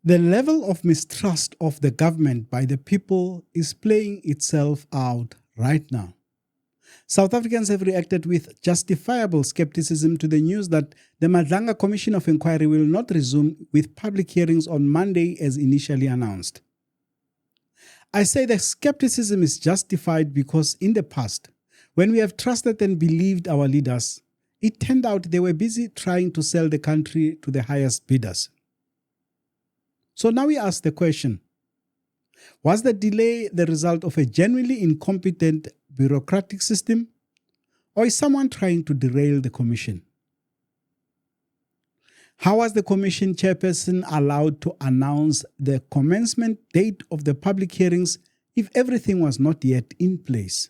The level of mistrust of the government by the people is playing itself out right now. South Africans have reacted with justifiable skepticism to the news that the Madlanga Commission of Inquiry will not resume with public hearings on Monday as initially announced. I say the skepticism is justified because in the past, when we have trusted and believed our leaders, it turned out they were busy trying to sell the country to the highest bidders. So now we ask the question, was the delay the result of a genuinely incompetent bureaucratic system, or is someone trying to derail the commission? How was the commission chairperson allowed to announce the commencement date of the public hearings if everything was not yet in place?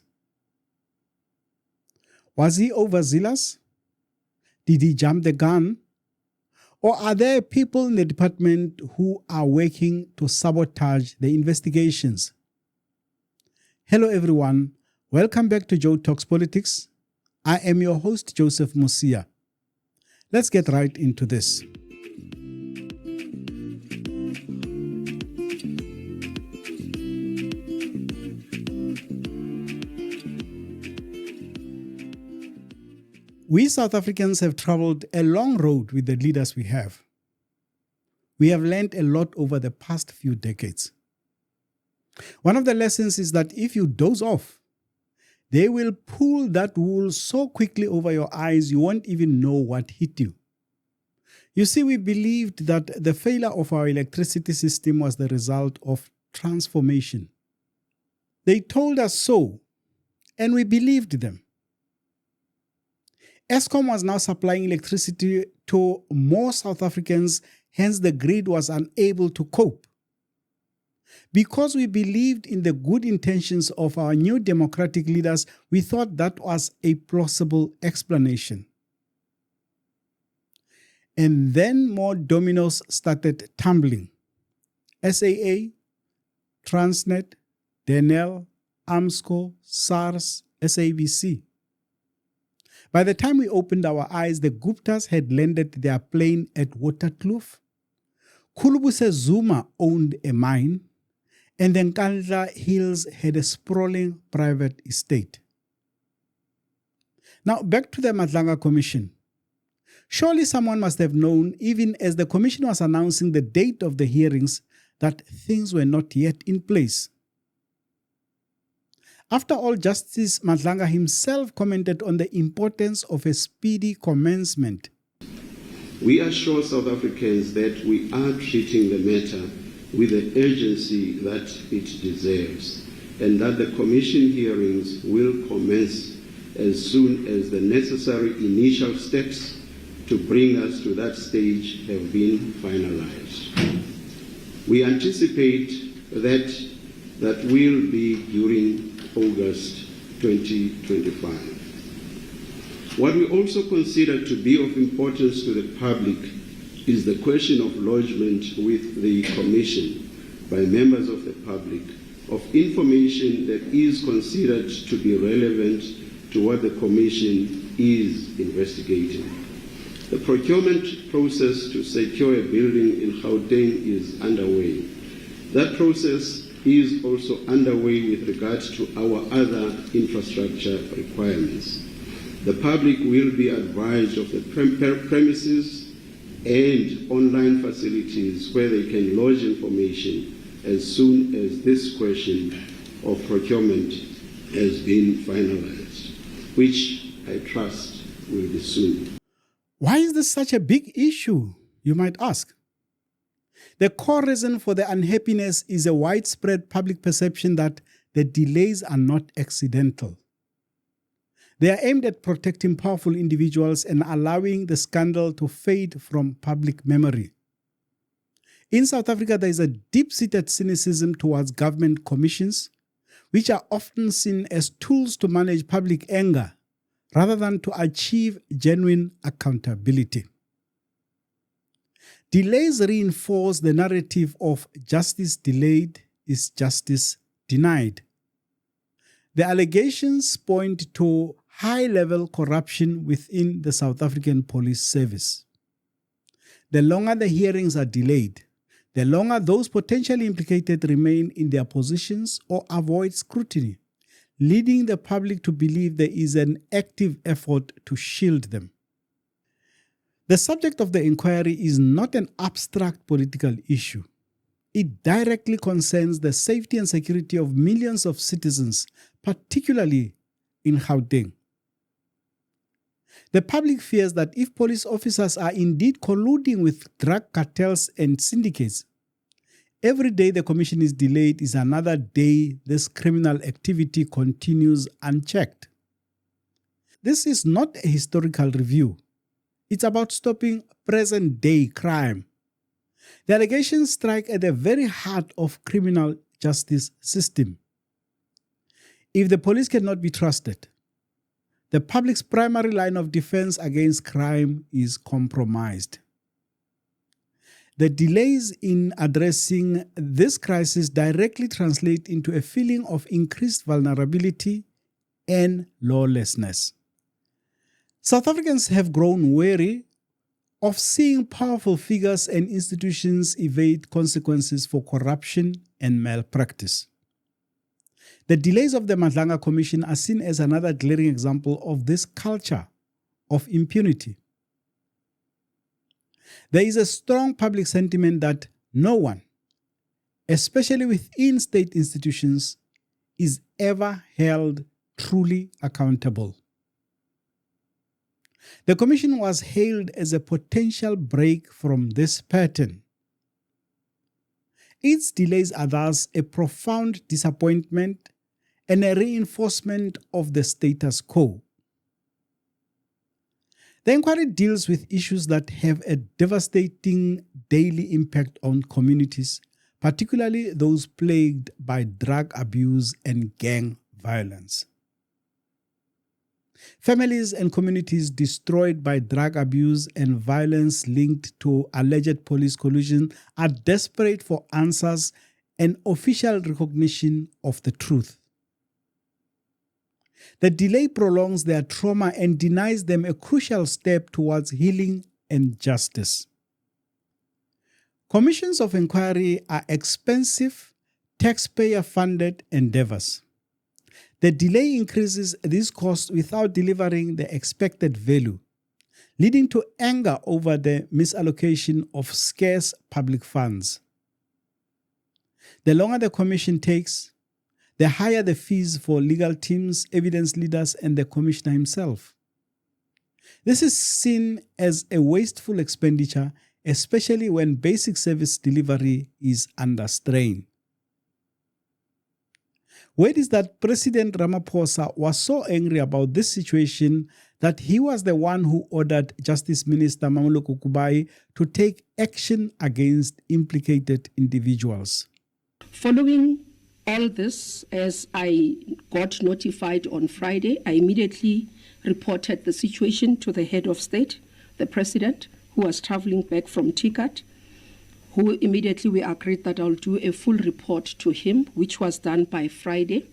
Was he overzealous? Did he jump the gun? Or are there people in the department who are working to sabotage the investigations? Hello everyone, welcome back to Joe Talks Politics. I am your host, Joseph Musia. Let's get right into this. We South Africans have traveled a long road with the leaders we have. We have learned a lot over the past few decades. One of the lessons is that if you doze off, they will pull that wool so quickly over your eyes you won't even know what hit you. You see, we believed that the failure of our electricity system was the result of transformation. They told us so, and we believed them. Eskom was now supplying electricity to more South Africans, hence the grid was unable to cope. Because we believed in the good intentions of our new democratic leaders, we thought that was a plausible explanation. And then more dominoes started tumbling. SAA, Transnet, Denel, AMSCO, SARS, SABC. By the time we opened our eyes, the Guptas had landed their plane at Waterkloof. Khulubuse Zuma owned a mine, and the Nkandla Hills had a sprawling private estate. Now, back to the Madlanga Commission. Surely someone must have known, even as the commission was announcing the date of the hearings, that things were not yet in place. After all, Justice Madlanga himself commented on the importance of a speedy commencement. We assure South Africans that we are treating the matter with the urgency that it deserves, and that the Commission hearings will commence as soon as the necessary initial steps to bring us to that stage have been finalized. We anticipate that will be during August 2025. What we also consider to be of importance to the public is the question of lodgement with the Commission by members of the public of information that is considered to be relevant to what the Commission is investigating. The procurement process to secure a building in Gauteng is underway. That process is also underway with regards to our other infrastructure requirements. The public will be advised of the premises and online facilities where they can lodge information as soon as this question of procurement has been finalized, which I trust will be soon. Why is this such a big issue, you might ask? The core reason for the unhappiness is a widespread public perception that the delays are not accidental. They are aimed at protecting powerful individuals and allowing the scandal to fade from public memory. In South Africa, there is a deep-seated cynicism towards government commissions, which are often seen as tools to manage public anger rather than to achieve genuine accountability. Delays reinforce the narrative of justice delayed is justice denied. The allegations point to high-level corruption within the South African Police Service. The longer the hearings are delayed, the longer those potentially implicated remain in their positions or avoid scrutiny, leading the public to believe there is an active effort to shield them. The subject of the inquiry is not an abstract political issue. It directly concerns the safety and security of millions of citizens, particularly in Gauteng. The public fears that if police officers are indeed colluding with drug cartels and syndicates, every day the commission is delayed is another day this criminal activity continues unchecked. This is not a historical review. It's about stopping present-day crime. The allegations strike at the very heart of criminal justice system. If the police cannot be trusted, the public's primary line of defense against crime is compromised. The delays in addressing this crisis directly translate into a feeling of increased vulnerability and lawlessness. South Africans have grown weary of seeing powerful figures and institutions evade consequences for corruption and malpractice. The delays of the Madlanga Commission are seen as another glaring example of this culture of impunity. There is a strong public sentiment that no one, especially within state institutions, is ever held truly accountable. The Commission was hailed as a potential break from this pattern. Its delays are thus a profound disappointment and a reinforcement of the status quo. The inquiry deals with issues that have a devastating daily impact on communities, particularly those plagued by drug abuse and gang violence. Families and communities destroyed by drug abuse and violence linked to alleged police collusion are desperate for answers and official recognition of the truth. The delay prolongs their trauma and denies them a crucial step towards healing and justice. Commissions of inquiry are expensive, taxpayer-funded endeavors. The delay increases these costs without delivering the expected value, leading to anger over the misallocation of scarce public funds. The longer the commission takes, the higher the fees for legal teams, evidence leaders, and the commissioner himself. This is seen as a wasteful expenditure, especially when basic service delivery is under strain. Word is that President Ramaphosa was so angry about this situation that he was the one who ordered Justice Minister Kubayi to take action against implicated individuals. Following all this, as I got notified on Friday, I immediately reported the situation to the head of state, the president, who was traveling back from TICAT, who immediately we agreed that I'll do a full report to him, which was done by Friday.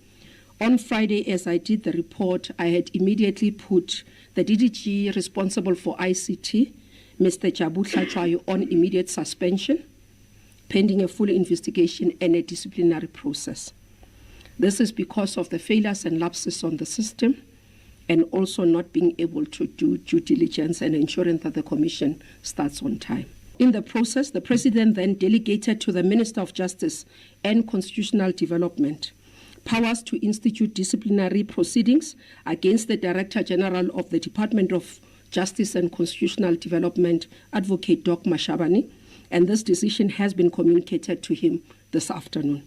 On Friday, as I did the report, I had immediately put the DDG responsible for ICT, Mr. Jabu Tlachwayo, on immediate suspension, pending a full investigation and a disciplinary process. This is because of the failures and lapses on the system, and also not being able to do due diligence and ensuring that the commission starts on time. In the process, the President then delegated to the Minister of Justice and Constitutional Development powers to institute disciplinary proceedings against the Director General of the Department of Justice and Constitutional Development, Advocate Doc Mashabane, and this decision has been communicated to him this afternoon.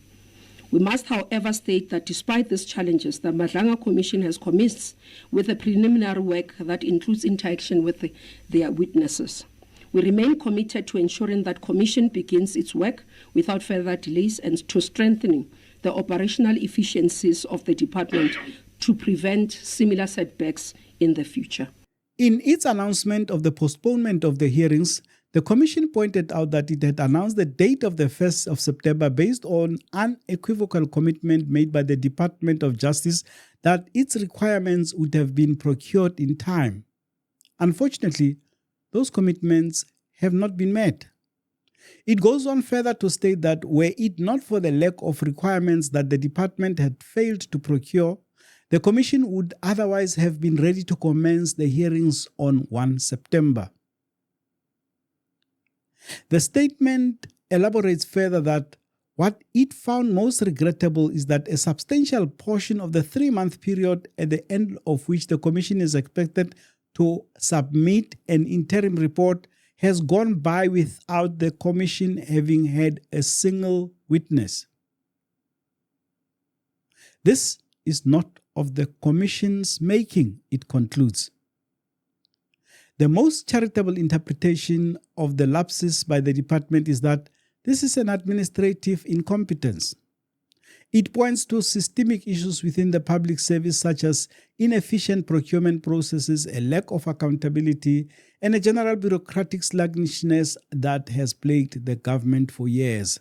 We must, however, state that despite these challenges, the Madlanga Commission has commenced with a preliminary work that includes interaction with their witnesses. We remain committed to ensuring that Commission begins its work without further delays and to strengthening the operational efficiencies of the department to prevent similar setbacks in the future. In its announcement of the postponement of the hearings, the Commission pointed out that it had announced the date of the 1st of September based on unequivocal commitment made by the Department of Justice that its requirements would have been procured in time. Unfortunately, those commitments have not been met. It goes on further to state that were it not for the lack of requirements that the department had failed to procure, the Commission would otherwise have been ready to commence the hearings on 1 September. The statement elaborates further that what it found most regrettable is that a substantial portion of the 3-month period at the end of which the Commission is expected to submit an interim report has gone by without the Commission having had a single witness. This is not of the Commission's making, it concludes. The most charitable interpretation of the lapses by the department is that this is an administrative incompetence. It points to systemic issues within the public service such as inefficient procurement processes, a lack of accountability, and a general bureaucratic sluggishness that has plagued the government for years.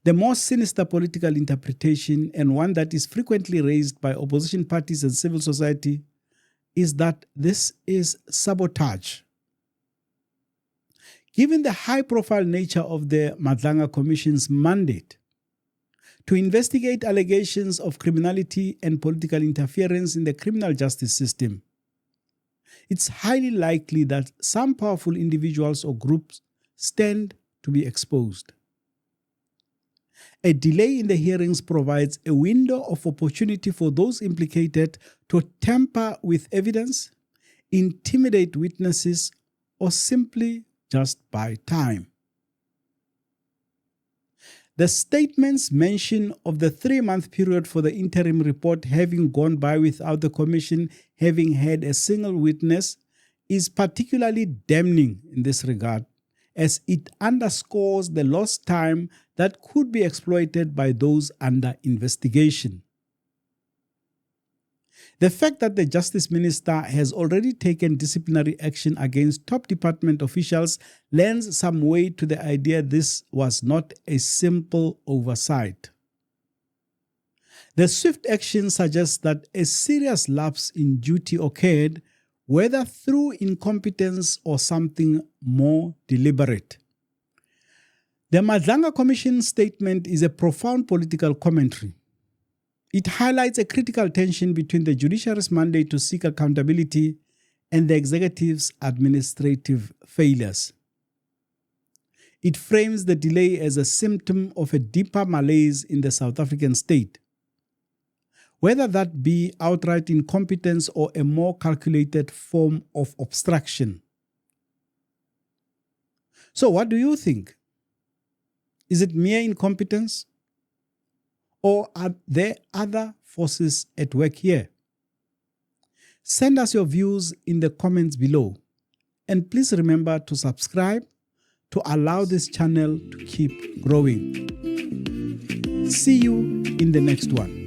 The more sinister political interpretation, and one that is frequently raised by opposition parties and civil society, is that this is sabotage. Given the high-profile nature of the Madlanga Commission's mandate to investigate allegations of criminality and political interference in the criminal justice system, it's highly likely that some powerful individuals or groups stand to be exposed. A delay in the hearings provides a window of opportunity for those implicated to tamper with evidence, intimidate witnesses, or simply just buy time. The statement's mention of the 3-month period for the interim report having gone by without the Commission having had a single witness is particularly damning in this regard, as it underscores the lost time that could be exploited by those under investigation. The fact that the Justice Minister has already taken disciplinary action against top department officials lends some weight to the idea this was not a simple oversight. The swift action suggests that a serious lapse in duty occurred, whether through incompetence or something more deliberate. The Madlanga Commission statement is a profound political commentary. It highlights a critical tension between the judiciary's mandate to seek accountability and the executive's administrative failures. It frames the delay as a symptom of a deeper malaise in the South African state, whether that be outright incompetence or a more calculated form of obstruction. So what do you think? Is it mere incompetence? Or are there other forces at work here? Send us your views in the comments below. And please remember to subscribe to allow this channel to keep growing. See you in the next one.